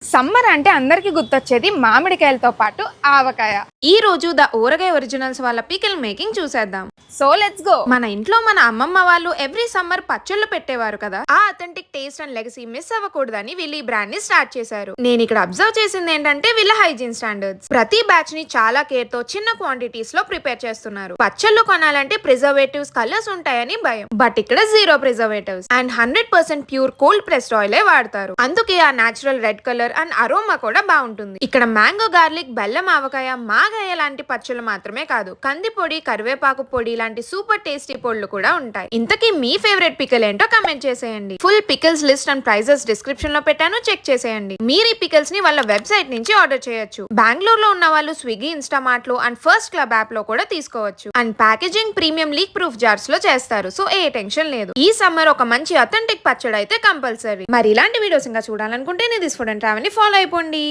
Summer అంటే అందరికి గుర్తొచ్చేది మామిడికాయలతో పాటు ఆవకాయ. ఈ రోజు ద ఊరగాయ ఒరిజినల్స్ వాళ్ళ పికిల్ మేకింగ్ చూసేద్దాం. So let's go. మన ఇంట్లో మన అమ్మమ్మ వాళ్ళు ఎవ్రీ సమ్మర్ పచ్చళ్ళు పెట్టేవారు కదా. ఆ authentic taste and legacy miss అవ్వకూడదని వీళ్ళు ఈ బ్రాండ్ ని స్టార్ట్ చేశారు. నేను ఇక్కడ అబ్జర్వ్ చేసింది ఏంటంటే వీళ్ళ హైజీన్ స్టాండర్డ్స్. ప్రతి బ్యాచ్ ని చాలా కేర్ తో చిన్న క్వాంటిటీస్ లో ప్రిపేర్ చేస్తున్నారు. పచ్చళ్ళు కొనాలంటే ప్రిజర్వేటివ్స్ కలర్స్ ఉంటాయని భయం, బట్ ఇక్కడ 0 preservatives and 100% pure cold pressed ఆయిలే వాడతారు. అందుకే ఆ natural red colour and aroma కూడా బాగుంటుంది. ఇక్కడ మ్యాంగో గార్లిక్, బెల్లం ఆవకాయ, మాగాయ లాంటి పచ్చళ్ళు మాత్రమే కాదు, కంది పొడి, కరివేపాకు పొడి లాంటి సూపర్ టేస్టీ పొడులు కూడా ఉంటాయి. ఇంతకీ మీ ఫేవరెట్ పికల్ ఏంటో కమెంట్ చేసేయండి. Full pickles list and prices description లో పెట్టాను, చెక్ చేసేయండి. మీరు ఈ పికల్స్ ని వాళ్ళ వెబ్సైట్ నుంచి ఆర్డర్ చేయొచ్చు. బెంగళూరు లో ఉన్న వాళ్ళు స్విగ్గీ, ఇన్స్టామార్ట్ లో అండ్ ఫస్ట్ క్లబ్ యాప్ లో కూడా తీసుకోవచ్చు. And packaging premium leak proof jars లో చేస్తారు, సో ఏ టెన్షన్ లేదు. ఈ సమ్మర్ ఒక మంచి అథెంటిక్ పచ్చడి అయితే కంపల్సరీ. మరి ఇలాంటి వీడియోస్ ఇంకా చూడాలనుకుంటే నేను దిస్ ఫుడ్ అండ్ ట్రావెల్ ని ఫాలో అయిపోండి.